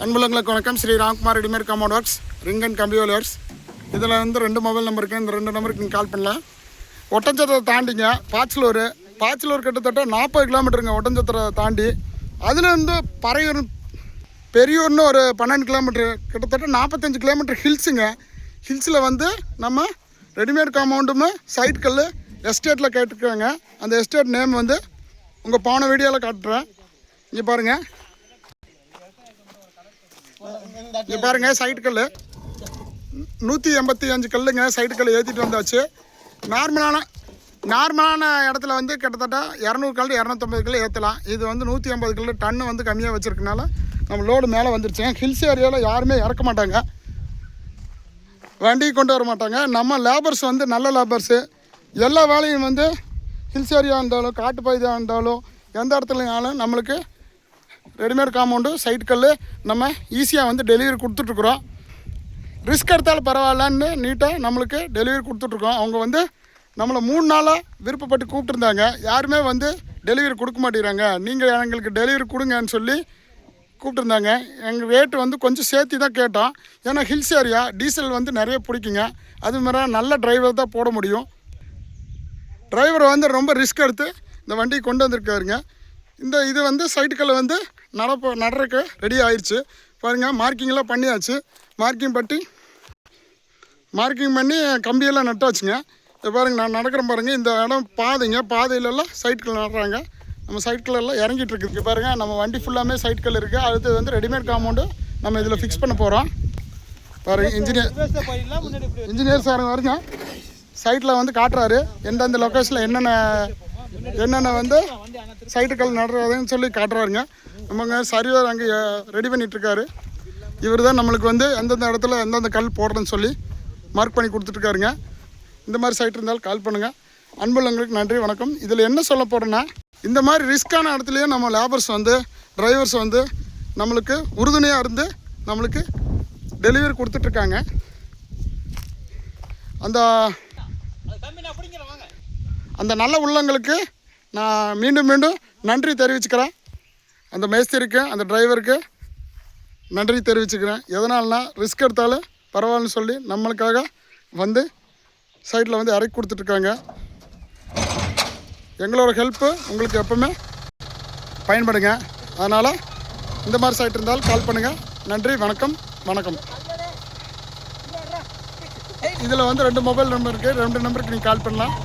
அன்புள்ளங்களுக்கு வணக்கம். Shri Ramkumar readymade compound works, ring and கம்பியூல் works. இதில் வந்து 2 மொபைல் நம்பர் இருக்குது. இந்த 2 நம்பருக்கு நீங்கள் கால் பண்ணலாம். ஒட்டஞ்சத்திரத்தை தாண்டிங்க பாச்சலூர் கிட்டத்தட்ட 40 கிலோமீட்டருங்க. ஒட்டஞ்சத்திரத்தை தாண்டி அதுலேருந்து பறையூர் பெரியூர்னு ஒரு 12 கிலோமீட்ரு, கிட்டத்தட்ட 45 கிலோமீட்டர் ஹில்ஸுங்க. ஹில்ஸில் வந்து நம்ம ரெடிமேட் காம்பவுண்டும் சைட் கல் எஸ்டேட்டில் கேட்டுருக்காங்க. அந்த எஸ்டேட் நேம் வந்து உங்கள் போன வீடியோவில் காட்டுறேன். இங்கே பாருங்கள், இங்கே பாருங்கள், சைட்டு கல் 185 கல்லுங்க. சைட்டு கல் ஏற்றிட்டு வந்தாச்சு. நார்மலான இடத்துல வந்து கிட்டத்தட்ட 200 கல் 250 கல் ஏற்றலாம். இது வந்து 150 கல் டன்னு வந்து கம்மியாக வச்சுருக்கனால நம்ம லோடு மேலே வந்துருச்சுங்க. ஹில்ஸ் ஏரியாவில் யாருமே இறக்க மாட்டாங்க, வண்டி கொண்டு வர மாட்டாங்க. நம்ம லேபர்ஸ் வந்து நல்ல லேபர்ஸு. எல்லா வேலையும் வந்து ஹில்ஸ் ஏரியா இருந்தாலும் காட்டு பகுதியாக இருந்தாலும் எந்த இடத்துலையாலும் நம்மளுக்கு ரெடிமேட் காம்பவுண்டு சைட் கல் நம்ம ஈஸியாக வந்து டெலிவரி கொடுத்துட்ருக்குறோம். ரிஸ்க் எடுத்தாலும் பரவாயில்லன்னு நீட்டாக நம்மளுக்கு டெலிவரி கொடுத்துட்ருக்கோம். அவங்க வந்து நம்மளை 3 நாளாக விருப்பப்பட்டு கூப்பிட்டுருந்தாங்க. யாருமே வந்து டெலிவரி கொடுக்க மாட்டேங்கிறாங்க, நீங்கள் எங்களுக்கு டெலிவரி கொடுங்கன்னு சொல்லி கூப்பிட்டுருந்தாங்க. எங்கள் ரேட்டு வந்து கொஞ்சம் சேர்த்து தான் கேட்டோம். ஏன்னா ஹில்ஸ் ஏரியா டீசல் வந்து நிறைய பிடிக்குங்க. அதுமாரி நல்ல டிரைவர் தான் போட முடியும். டிரைவர் வந்து ரொம்ப ரிஸ்க் எடுத்து இந்த வண்டியை கொண்டு வந்திருக்காருங்க. இது வந்து சைட்டுக்களை வந்து நடுறதுக்கு ரெடி ஆயிடுச்சு. பாருங்கள், மார்க்கிங்லாம் பண்ணியாச்சு. மார்க்கிங் பண்ணி கம்பியெல்லாம் நட்டாச்சுங்க. இப்போ பாருங்கள், நான் நடக்கிறேன் பாருங்கள். இந்த இடம் பாதையிலெல்லாம் சைட்டுக்கள் நடுறாங்க. நம்ம சைட்டுக்கள் எல்லாம் இறங்கிட்டு இருக்குது. பாருங்கள், நம்ம வண்டி ஃபுல்லாமே சைட்டுக்கள் இருக்குது. அடுத்து வந்து ரெடிமேட் காம்பவுண்டு நம்ம இதில் ஃபிக்ஸ் பண்ண போகிறோம். பாருங்கள், இன்ஜினியர் சார் வருங்க சைட்டில் வந்து காட்டுறாரு. எந்தெந்த லொக்கேஷனில் என்னென்ன வந்து சைட்டுக்கள் நடுறதுன்னு சொல்லி காட்டுறாருங்க. நம்மங்க சரிவர் அங்கே ரெடி பண்ணிகிட்ருக்காரு. இவர் தான் நம்மளுக்கு வந்து எந்தெந்த இடத்துல எந்தெந்த கல் போடுறேன்னு சொல்லி மார்க் பண்ணி கொடுத்துட்ருக்காருங்க. இந்த மாதிரி சைட் இருந்தாலும் கால் பண்ணுங்கள். அன்புள்ளங்களுக்கு நன்றி, வணக்கம். இதில் என்ன சொல்ல போகிறேன்னா, இந்த மாதிரி ரிஸ்க்கான இடத்துலையும் நம்ம லேபர்ஸ் வந்து டிரைவர்ஸ் வந்து நம்மளுக்கு உறுதுணையாக இருந்து நம்மளுக்கு டெலிவரி கொடுத்துட்ருக்காங்க. அந்த நல்ல உள்ளங்களுக்கு நான் மீண்டும் நன்றி தெரிவிச்சுக்கிறேன். அந்த மேஸ்திரிக்கு அந்த டிரைவருக்கு நன்றி தெரிவிச்சுக்கிறேன். எதனால்னா ரிஸ்க் எடுத்தாலும் பரவாயில்லன்னு சொல்லி நம்மளுக்காக வந்து சைட்டில் வந்து இறக்கி கொடுத்துட்ருக்காங்க. எங்களோட ஹெல்ப்பு உங்களுக்கு எப்பவுமே பயன்படுங்க. அதனால் இந்த மாதிரி சைட் இருந்தாலும் கால் பண்ணுங்கள். நன்றி, வணக்கம். இதில் வந்து 2 மொபைல் நம்பர் இருக்குது. 2 நம்பருக்கு நீங்கள் கால் பண்ணலாம்.